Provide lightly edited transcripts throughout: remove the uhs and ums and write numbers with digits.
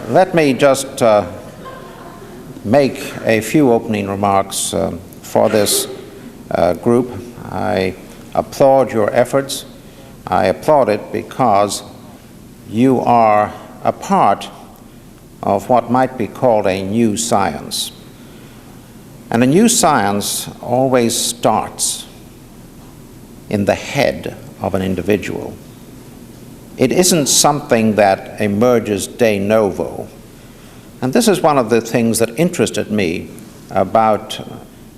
Let me just make a few opening remarks for this group. I applaud your efforts. I applaud it because you are a part of what might be called a new science. And a new science always starts in the head of an individual. It isn't something that emerges de novo. And this is one of the things that interested me about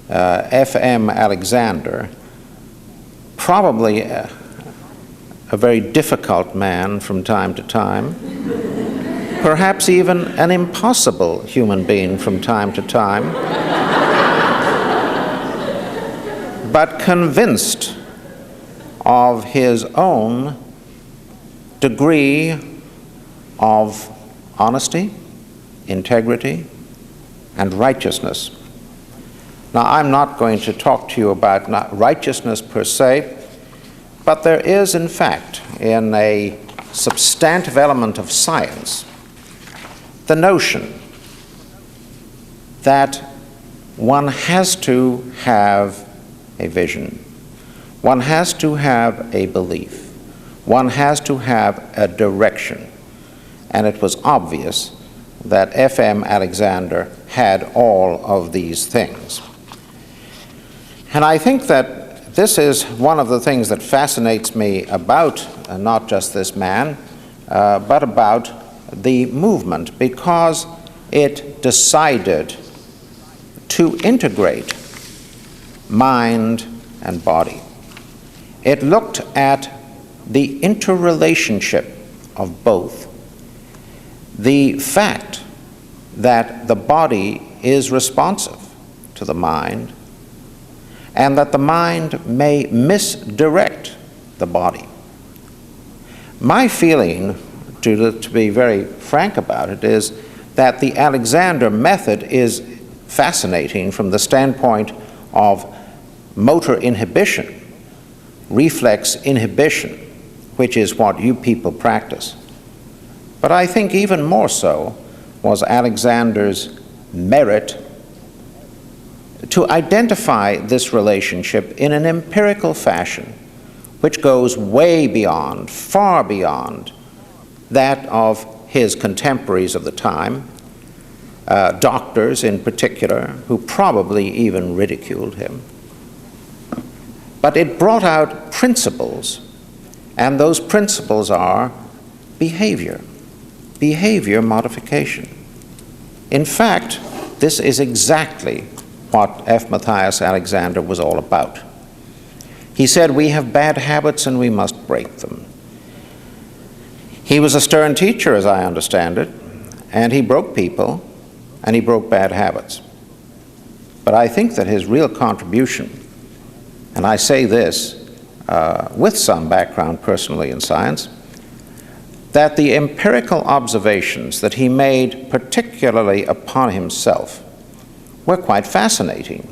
F.M. Alexander, probably a very difficult man from time to time, perhaps even an impossible human being from time to time, but convinced of his own degree of honesty, integrity, and righteousness. Now, I'm not going to talk to you about righteousness per se, but there is, in fact, in a substantive element of science, the notion that one has to have a vision, one has to have a belief, one has to have a direction. And it was obvious that F.M. Alexander had all of these things. And I think that this is one of the things that fascinates me about not just this man, but about the movement, because it decided to integrate mind and body. It looked at the interrelationship of both. The fact that the body is responsive to the mind, and that the mind may misdirect the body. My feeling, to be very frank about it, is that the Alexander method is fascinating from the standpoint of motor inhibition, reflex inhibition, which is what you people practice. But I think even more so was Alexander's merit to identify this relationship in an empirical fashion, which goes way beyond, far beyond, that of his contemporaries of the time, doctors in particular, who probably even ridiculed him. But it brought out principles, and those principles are behavior modification. In fact, this is exactly what F. Matthias Alexander was all about. He said, we have bad habits and we must break them. He was a stern teacher, as I understand it, and he broke people and he broke bad habits. But I think that his real contribution, and I say this with some background personally in science, that the empirical observations that he made particularly upon himself were quite fascinating.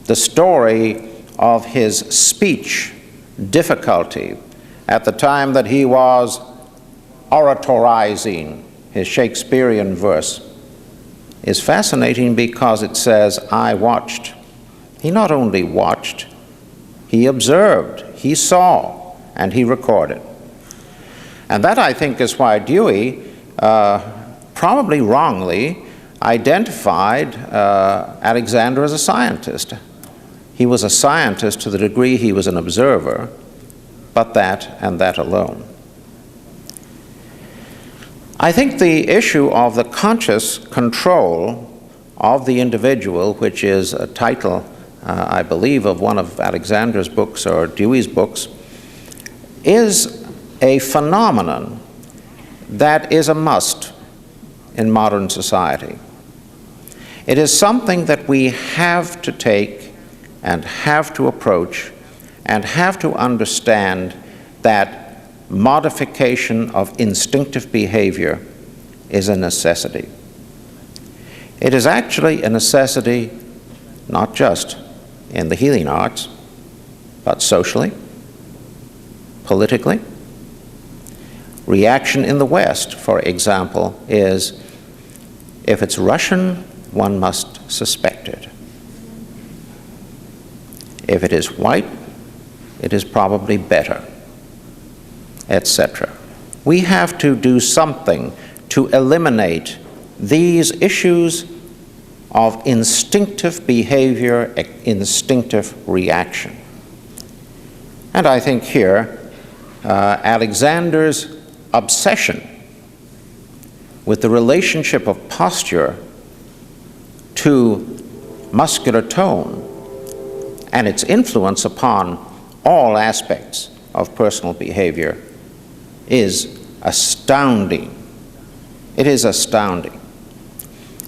The story of his speech difficulty at the time that he was oratorizing his Shakespearean verse is fascinating because it says, I watched. He not only watched, he observed, he saw, and he recorded. And that, I think, is why Dewey, probably wrongly, identified Alexander as a scientist. He was a scientist to the degree he was an observer, but that and that alone. I think the issue of the conscious control of the individual, which is a title, I believe, of one of Alexander's books or Dewey's books, is a phenomenon that is a must in modern society. It is something that we have to take and have to approach and have to understand that modification of instinctive behavior is a necessity. It is actually a necessity not just in the healing arts, but socially, politically. Reaction in the West, for example, is If it's Russian, one must suspect it. If it is white, it is probably better, etc. We have to do something to eliminate these issues of instinctive behavior, instinctive reaction. And I think here, Alexander's obsession with the relationship of posture to muscular tone and its influence upon all aspects of personal behavior is astounding. It is astounding.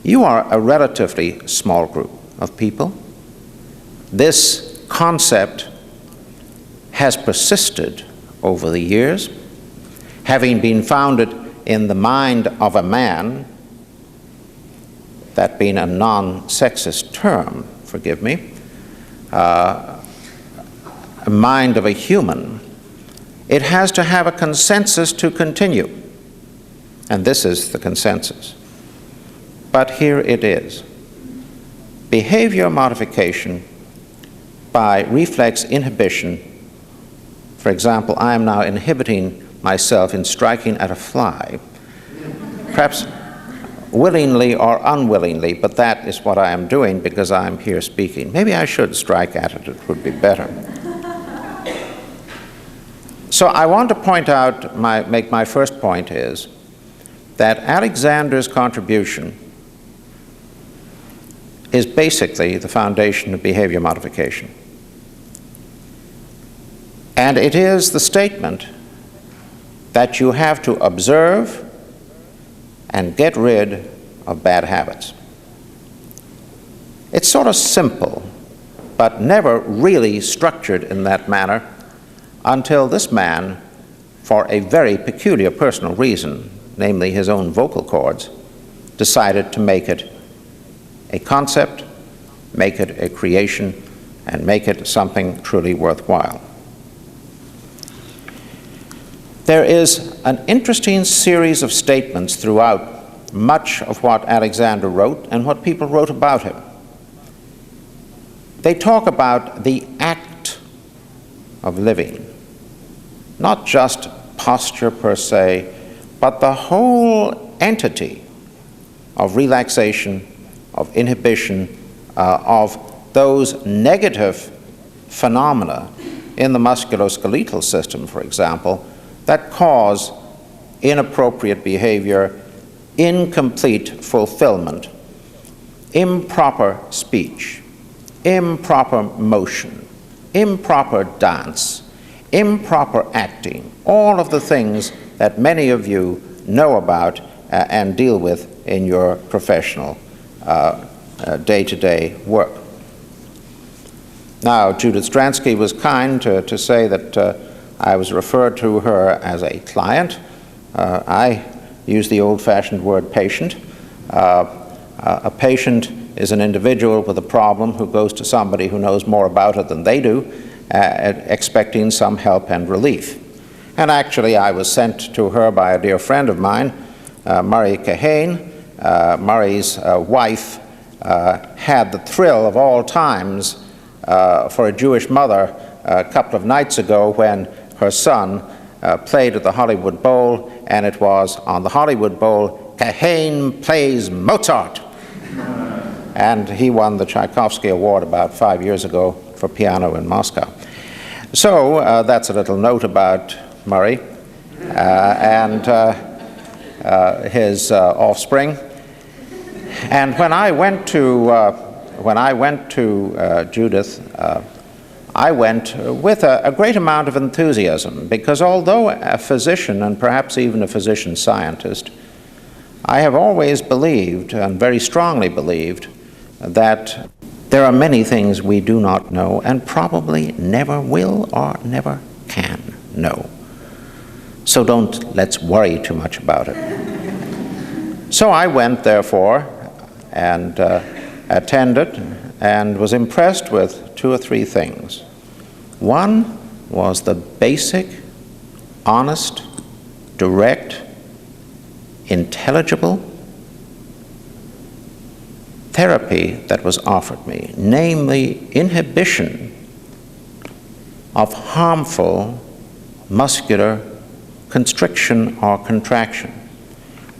You are a relatively small group of people. This concept has persisted over the years, having been founded in the mind of a man, that being a non-sexist term, forgive me, a mind of a human. It has to have a consensus to continue, and this is the consensus. But here it is. Behavior modification by reflex inhibition. For example, I am now inhibiting myself in striking at a fly, perhaps willingly or unwillingly, but that is what I am doing because I am here speaking. Maybe I should strike at it, it would be better. So I want to point out, make my first point is that Alexander's contribution is basically the foundation of behavior modification. And it is the statement that you have to observe and get rid of bad habits. It's sort of simple, but never really structured in that manner until this man, for a very peculiar personal reason, namely his own vocal cords, decided to make it a concept, make it a creation, and make it something truly worthwhile. There is an interesting series of statements throughout much of what Alexander wrote and what people wrote about him. They talk about the act of living, not just posture per se, but the whole entity of relaxation, of inhibition, of those negative phenomena in the musculoskeletal system, for example, that cause inappropriate behavior, incomplete fulfillment, improper speech, improper motion, improper dance, improper acting, all of the things that many of you know about and deal with in your professional day-to-day work. Now, Judith Stransky was kind to say that I was referred to her as a client. I use the old-fashioned word patient. A patient is an individual with a problem who goes to somebody who knows more about it than they do, expecting some help and relief. And actually, I was sent to her by a dear friend of mine, Murray Kahane. Murray's wife had the thrill of all times for a Jewish mother a couple of nights ago when her son played at the Hollywood Bowl, and it was on the Hollywood Bowl, Kahane plays Mozart. And he won the Tchaikovsky Award about 5 years ago for piano in Moscow. So that's a little note about Murray and his offspring. And when I went to Judith, I went with a great amount of enthusiasm, because although a physician and perhaps even a physician scientist, I have always believed, and very strongly believed, that there are many things we do not know and probably never will or never can know. So let's worry too much about it. So I went, therefore, and attended and was impressed with 2 or 3 things. One was the basic, honest, direct, intelligible, therapy that was offered me, namely inhibition of harmful muscular constriction or contraction.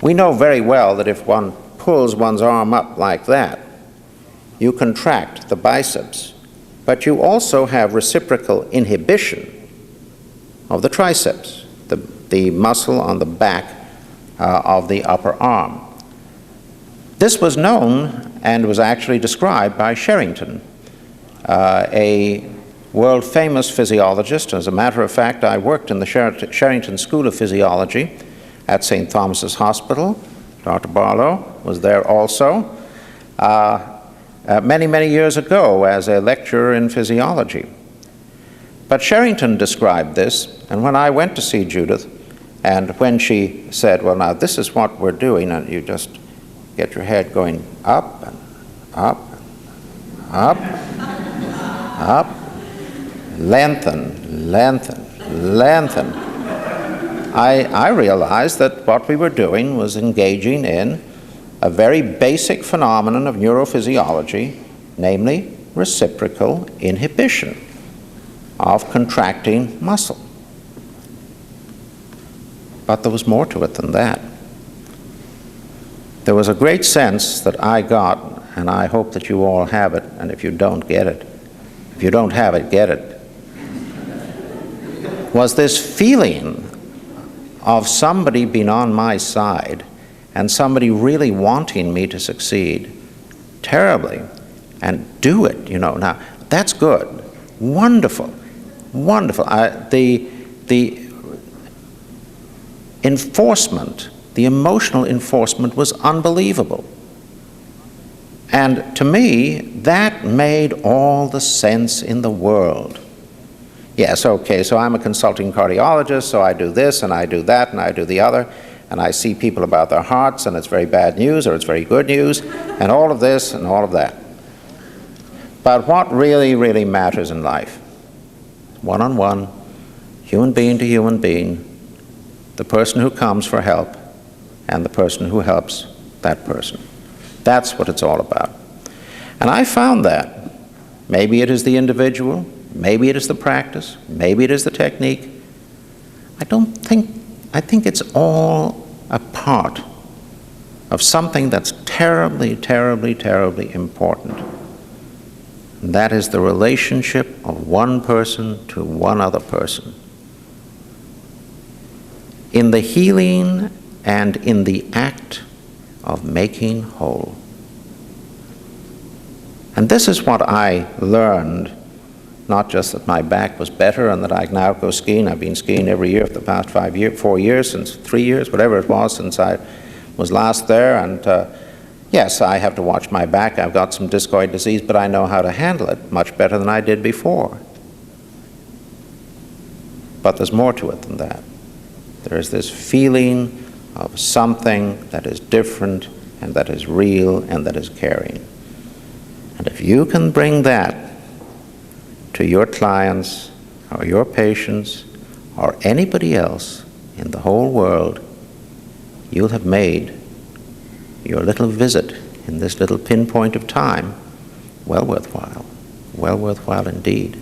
We know very well that if one pulls one's arm up like that, you contract the biceps, but you also have reciprocal inhibition of the triceps, the muscle on the back of the upper arm. This was known and was actually described by Sherrington, a world-famous physiologist. As a matter of fact, I worked in the Sherrington School of Physiology at St. Thomas's Hospital. Dr. Barlow was there also many, many years ago as a lecturer in physiology. But Sherrington described this, and when I went to see Judith, and when she said, well, now this is what we're doing, and you just get your head going up and up and up, up, lengthen, lengthen, lengthen. I realized that what we were doing was engaging in a very basic phenomenon of neurophysiology, namely reciprocal inhibition of contracting muscle. But there was more to it than that. There was a great sense that I got, and I hope that you all have it, and if you don't, get it. If you don't have it, get it. Was this feeling of somebody being on my side and somebody really wanting me to succeed terribly and do it, you know. Now, that's good. Wonderful. Wonderful. The enforcement, the emotional enforcement was unbelievable. And to me, that made all the sense in the world. Yes, okay, so I'm a consulting cardiologist, so I do this and I do that and I do the other, and I see people about their hearts and it's very bad news or it's very good news, and all of this and all of that. But what really, really matters in life, one-on-one, human being to human being, the person who comes for help and the person who helps that person. That's what it's all about. And I found that. Maybe it is the individual, maybe it is the practice, maybe it is the technique. I think it's all a part of something that's terribly, terribly, terribly important. And that is the relationship of one person to one other person. In the healing and in the act of making whole. And this is what I learned, not just that my back was better and that I now go skiing. I've been skiing every year for the past 4 years, since 3 years, whatever it was, since I was last there. And yes, I have to watch my back. I've got some discoid disease, but I know how to handle it much better than I did before. But there's more to it than that. There is this feeling of something that is different and that is real and that is caring. And if you can bring that to your clients or your patients or anybody else in the whole world, you'll have made your little visit in this little pinpoint of time well worthwhile indeed.